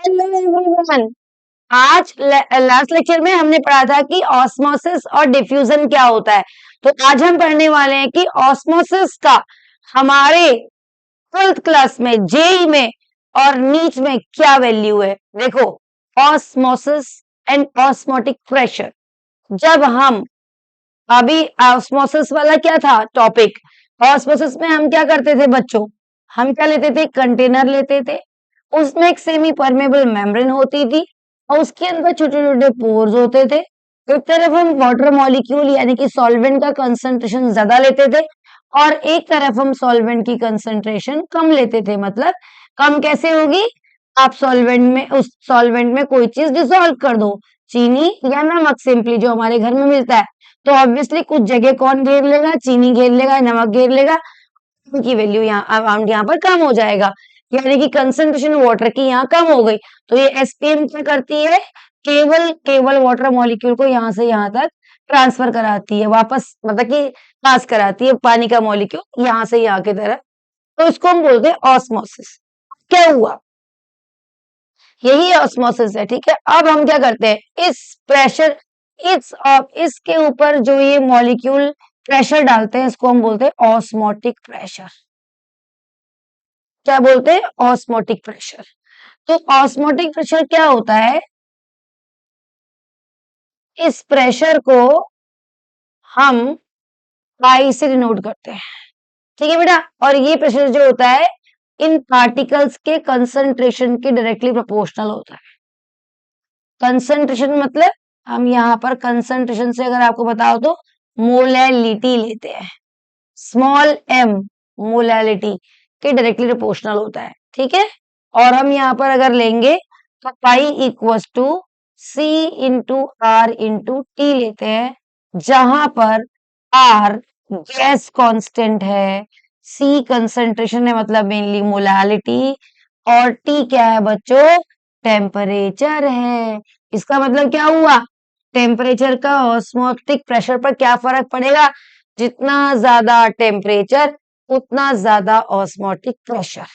Hello everyone. आज last lecture में हमने पढ़ा था कि ऑस्मोसिस और डिफ्यूजन क्या होता है। तो आज हम पढ़ने वाले हैं कि ऑस्मोसिस का हमारे 12th क्लास में, जेई में और नीट में क्या वैल्यू है। देखो, ऑस्मोसिस एंड ऑस्मोटिक प्रेशर। जब हम अभी ऑस्मोसिस वाला क्या था टॉपिक, ऑस्मोसिस में हम क्या करते थे बच्चों, हम क्या लेते थे, कंटेनर लेते थे, उसमें एक सेमी परमेबल मेम्ब्रेन होती थी और उसके अंदर छोटे छोटे पोर्स होते थे। एक तरफ हम वाटर मॉलिक्यूल यानी कि सॉल्वेंट का कंसंट्रेशन ज्यादा लेते थे और एक तरफ हम सॉल्वेंट की कंसंट्रेशन कम लेते थे। मतलब कम कैसे होगी, आप सॉल्वेंट में, उस सॉल्वेंट में कोई चीज डिसॉल्व कर दो, चीनी या नमक सिंपली जो हमारे घर में मिलता है, तो ऑब्वियसली कुछ जगह कौन घेर लेगा, चीनी घेर लेगा, नमक घेर लेगा, की वैल्यू यहाँ अमाउंट यहाँ पर कम हो जाएगा, यानी कि कंसंट्रेशन वाटर की यहाँ कम हो गई। तो ये एसपीएम क्या करती है, केवल केवल वाटर मॉलिक्यूल को यहाँ से यहाँ तक ट्रांसफर कराती है, वापस मतलब कि पास कराती है पानी का मॉलिक्यूल यहाँ से यहाँ की तरफ। तो इसको हम बोलते हैं ऑस्मोसिस। क्या हुआ, यही ऑस्मोसिस है। ठीक है, अब हम क्या करते हैं, इस प्रेशर, इसके ऊपर जो ये मॉलिक्यूल प्रेशर डालते हैं, इसको हम बोलते हैं ऑस्मोटिक प्रेशर। क्या बोलते हैं, ऑस्मोटिक प्रेशर। तो ऑस्मोटिक प्रेशर क्या होता है, इस प्रेशर को हम पाई से डिनोट करते हैं। ठीक है बेटा, और ये प्रेशर जो होता है इन पार्टिकल्स के कंसंट्रेशन के डायरेक्टली प्रोपोर्शनल होता है। कंसंट्रेशन मतलब हम यहाँ पर कंसंट्रेशन से अगर आपको बताओ तो मोलैलिटी लेते हैं, स्मॉल एम मोलैलिटी के डायरेक्टली प्रोपोर्शनल होता है। ठीक है, और हम यहाँ पर अगर लेंगे तो pi equals to C into R into T लेते हैं, जहां पर आर गैस कांस्टेंट है, सी कंसंट्रेशन है मतलब मेनली मोलैलिटी, और टी क्या है बच्चों, टेम्परेचर है। इसका मतलब क्या हुआ, टेम्परेचर का ऑस्मोटिक प्रेशर पर क्या फर्क पड़ेगा, जितना ज्यादा टेम्परेचर उतना ज्यादा ऑस्मोटिक प्रेशर,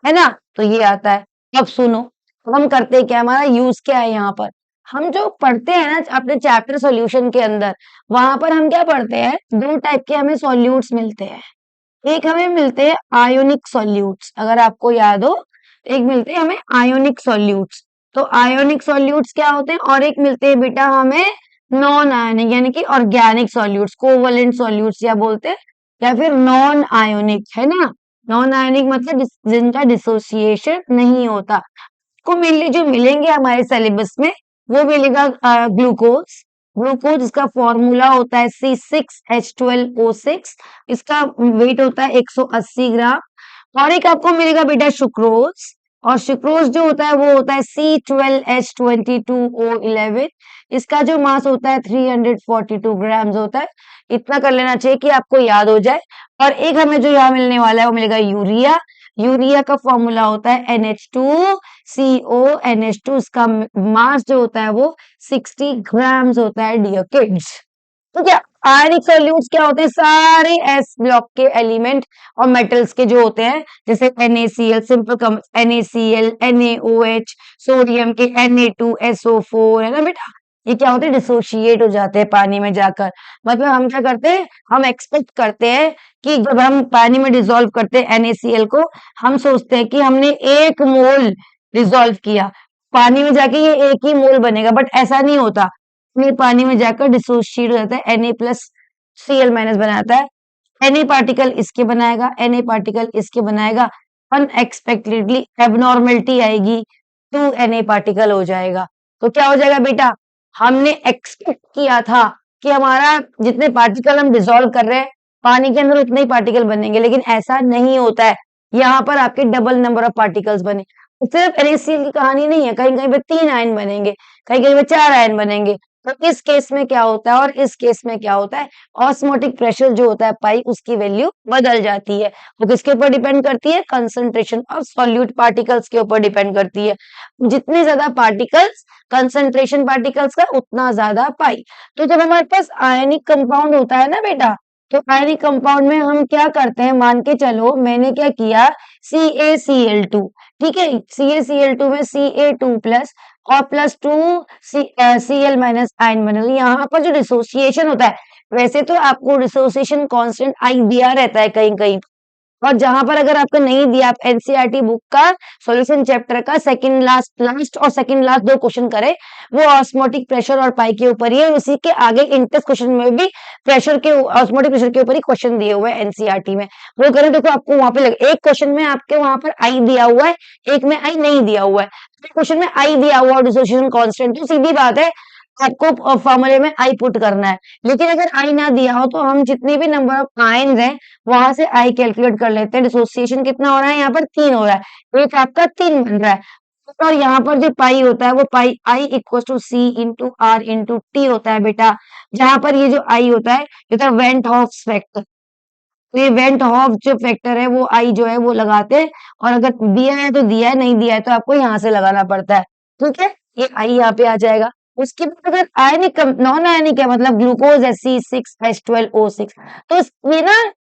है ना। तो ये आता है। अब सुनो, अब हम करते क्या, हमारा यूज क्या है यहाँ पर, हम जो पढ़ते हैं ना अपने चैप्टर सॉल्यूशन के अंदर, वहां पर हम क्या पढ़ते हैं, दो टाइप के हमें सॉल्यूट्स मिलते हैं। एक हमें मिलते हैं आयोनिक सॉल्यूट्स, अगर आपको याद हो, एक मिलते हैं हमें आयोनिक सॉल्यूट्स। तो आयोनिक सॉल्यूट्स क्या होते हैं, और एक मिलते हैं बेटा हमें नॉन आयोनिक यानी कि ऑर्गेनिक सॉल्यूट्स, कोवलेंट सॉल्यूट्स या बोलते हैं, या फिर नॉन आयोनिक, है ना। नॉन आयोनिक मतलब जिनका डिसोसिएशन नहीं होता। को मेनली जो मिलेंगे हमारे सिलेबस में वो मिलेगा ग्लूकोज। ग्लूकोज इसका फॉर्मूला होता है C6H12O6, इसका वेट होता है 180 ग्राम। और एक आपको मिलेगा बेटा सुक्रोज, और सुक्रोज जो होता है वो होता है C12H22O11, इसका जो मास होता है 342 ग्राम्स होता है। इतना कर लेना चाहिए कि आपको याद हो जाए। और एक हमें जो यहाँ मिलने वाला है वो मिलेगा यूरिया। यूरिया का फॉर्मूला होता है NH2CO NH2, इसका मास जो होता है वो 60 ग्राम्स होता है डियर किड्स। तो क्या आयनिक सॉल्यूट्स क्या होते हैं, सारे एस ब्लॉक के एलिमेंट और मेटल्स के जो होते हैं, जैसे NaCl सिंपल कम, NaCl, NaOH, सोडियम के Na2SO4, है ना बेटा, ये क्या होते हैं, डिसोशिएट हो जाते हैं पानी में जाकर। मतलब हम क्या करते हैं, हम एक्सपेक्ट करते हैं कि जब हम पानी में डिसॉल्व करते हैं NaCl को, हम सोचते हैं कि हमने 1 मोल डिसॉल्व किया, पानी में जाके ये 1 ही मोल बनेगा, बट ऐसा नहीं होता। ये पानी में जाकर डिसोशिएट हो जाता है, Na+Cl- बनाता है, Na पार्टिकल इसके बनाएगा, Na पार्टिकल इसके बनाएगा, अनएक्सपेक्टेडली एबनॉर्मलिटी आएगी, 2 Na पार्टिकल हो जाएगा। तो क्या हो जाएगा बेटा, हमने एक्सपेक्ट किया था कि हमारा जितने पार्टिकल हम डिसॉल्व कर रहे हैं पानी के अंदर उतने ही पार्टिकल बनेंगे, लेकिन ऐसा नहीं होता है। यहाँ पर आपके डबल नंबर ऑफ पार्टिकल्स बने। सिर्फ NaCl की कहानी नहीं है, कहीं कहीं पे 3 आयन बनेंगे, कहीं कहीं पे 4 आयन बनेंगे। तो इस केस में क्या होता है और इस केस में क्या होता है, ऑस्मोटिक प्रेशर जो होता है पाई, उसकी वैल्यू बदल जाती है। वो किसके ऊपर डिपेंड करती है, कंसंट्रेशन ऑफ सॉल्यूट पार्टिकल्स के ऊपर डिपेंड करती है। जितने ज्यादा पार्टिकल्स, कंसंट्रेशन पार्टिकल्स का, उतना ज्यादा पाई। तो जब हमारे पास आयनिक कंपाउंड होता है ना बेटा, तो आयनिक कंपाउंड में हम क्या करते हैं, मान के चलो मैंने क्या किया, CaCl2, ठीक है। CaCl2 में Ca2 प्लस और प्लस 2 Cl माइनस आयन बनेगा। यहाँ पर जो डिसोसिएशन होता है, वैसे तो आपको डिसोसिएशन कांस्टेंट आई दिया रहता है कहीं कहीं, और जहां पर अगर आपको नहीं दिया, आप एनसीईआरटी बुक का सॉल्यूशन चैप्टर का सेकंड लास्ट और सेकंड लास्ट दो क्वेश्चन करे, वो ऑस्मोटिक प्रेशर और पाई के ऊपर ही है। उसी के आगे इंटेंस क्वेश्चन में भी प्रेशर के ऑस्मोटिक प्रेशर के ऊपर ही क्वेश्चन दिए हुए हैं एनसीईआरटी में। वो करें तो आपको वहां पे लगे, एक क्वेश्चन में आपके वहां पर आई दिया हुआ है, एक में आई नहीं दिया हुआ है। क्वेश्चन में आई दिया हुआ डिसोसिएशन कांस्टेंट, तो सीधी बात है आपको फॉर्मूले में आई पुट करना है। लेकिन अगर आई ना दिया हो तो हम जितनी भी नंबर ऑफ आयन हैं वहां से आई कैलकुलेट कर लेते हैं। डिसोसिएशन कितना हो रहा है, यहाँ पर 3 हो रहा है, एक आपका 3 बन रहा है। और यहाँ पर जो पाई होता है वो pi I equal to C into R into T होता है बेटा। जहां पर ये जो आई होता है, ये तो वेंट हॉफ फैक्टर, तो ये वेंट हॉफ जो फैक्टर है वो आई जो है वो लगाते हैं, और अगर दिया है तो दिया है, नहीं दिया है तो आपको यहाँ से लगाना पड़ता है, ठीक है। ये आई यहाँ पे आ जाएगा। उसके बाद अगर आयनिक नॉन आयनिक है, मतलब ग्लूकोज है C6H12O6, तो ये ना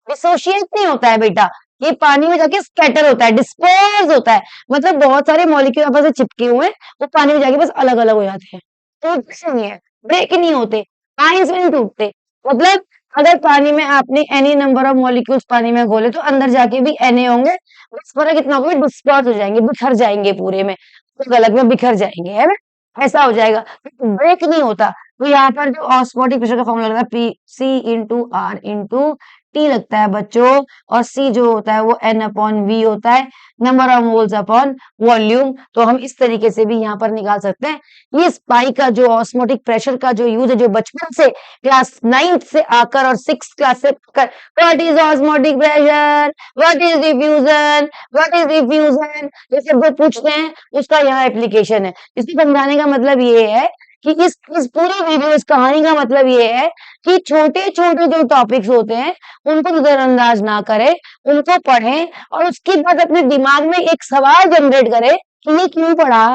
डिसोशिएट नहीं होता है बेटा, ये पानी में जाके स्कैटर होता है, डिस्पर्स होता है, मतलब बहुत सारे मॉलिक्यूल आपस में चिपके हुए हैं, वो पानी में जाके बस अलग अलग हो जाते हैं। तो कुछ नहीं है, ब्रेक नहीं होते, आयंस में नहीं टूटते। मतलब अगर पानी में आपने एनी नंबर ऑफ मॉलिक्यूल्स पानी में घोले तो अंदर जाके भी Na होंगे, बस फर्क इतना होगा कि डिस्पर्स हो जाएंगे, बिखर जाएंगे पूरे में, अलग अलग में बिखर जाएंगे, है ना, ऐसा हो जाएगा, ब्रेक नहीं होता। तो यहाँ पर जो ऑस्मोटिक प्रेशर का फॉर्मूला लगता है P C into R into T लगता है बच्चों, और सी जो होता है वो एन अपॉन वी होता है, number of moles upon volume. तो हम इस तरीके से भी यहाँ पर निकाल सकते हैं। ये स्पाई का जो ऑस्मोटिक प्रेशर का जो यूज है, जो बचपन से क्लास 9th से आकर और 6th क्लास से आकर, what is osmotic pressure, what is diffusion, what is diffusion, ये सब जो पूछते हैं उसका यहाँ एप्लीकेशन है। इसको समझाने का मतलब ये है कि इस पूरी वीडियो, इस कहानी का मतलब ये है कि छोटे छोटे जो टॉपिक्स होते हैं उनको नजरअंदाज ना करें, उनको पढ़ें, और उसके बाद अपने दिमाग में एक सवाल जनरेट करें कि ये क्यों पढ़ा।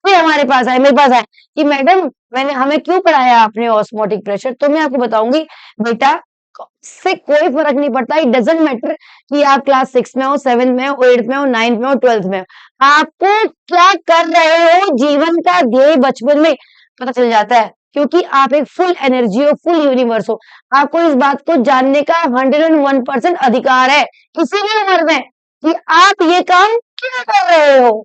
फिर हमारे पास आए, मेरे पास आए कि मैडम मैंने हमें क्यों पढ़ाया आपने ऑस्मोटिक प्रेशर, तो मैं आपको बताऊंगी बेटा, इससे कोई फर्क नहीं पड़ता, इट डजंट मैटर कि आप क्लास 6 में हो, 7 में हो, 8 में हो, 9 में हो, 12 में हो, आपको क्या कर रहे हो जीवन का ध्येय बचपन में पता चल जाता है, क्योंकि आप एक फुल एनर्जी हो, फुल यूनिवर्स हो। आपको इस बात को जानने का 101% अधिकार है किसी भी उम्र में, कि आप ये काम क्यों कर रहे हो,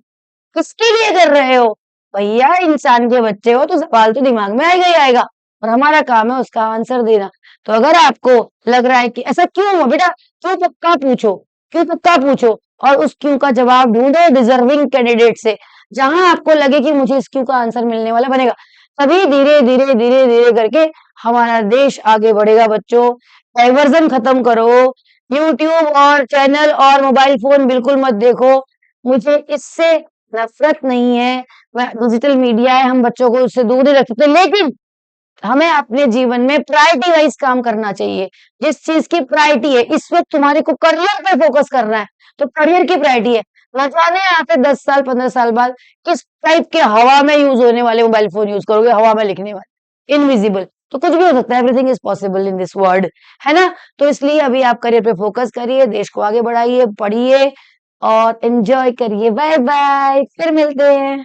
किसके लिए कर रहे हो। भैया इंसान के बच्चे हो तो सवाल तो दिमाग में आएगा ही आएगा, और हमारा काम है उसका आंसर देना। तो अगर आपको लग रहा है कि ऐसा क्यों हुआ बेटा, क्यों पक्का पूछो, क्यों पक्का पूछो, और उस क्यों का जवाब ढूंढो डिजर्विंग कैंडिडेट से, जहां आपको लगे कि मुझे इस क्यों का आंसर मिलने वाला बनेगा, तभी धीरे धीरे धीरे धीरे करके हमारा देश आगे बढ़ेगा बच्चों। डाइवर्जन खत्म करो, यूट्यूब और चैनल और मोबाइल फोन बिल्कुल मत देखो, मुझे इससे नफरत नहीं है। डिजिटल मीडिया है, हम बच्चों को उससे दूर ही रख सकते हैं, लेकिन हमें अपने जीवन में प्रायोरिटी वाइज काम करना चाहिए। जिस चीज की प्रायोरिटी है, इस वक्त तुम्हारे को करियर पे फोकस करना है, तो करियर की प्रायोरिटी है। न जाने आपसे 10 साल 15 साल बाद किस टाइप के हवा में यूज होने वाले मोबाइल फोन यूज करोगे, हवा में लिखने वाले, इनविजिबल, तो कुछ भी हो सकता है, everything is possible in this world, है ना। तो इसलिए अभी आप करियर पे फोकस करिए, देश को आगे बढ़ाइए, पढ़िए और एंजॉय करिए। बाय बाय, फिर मिलते हैं।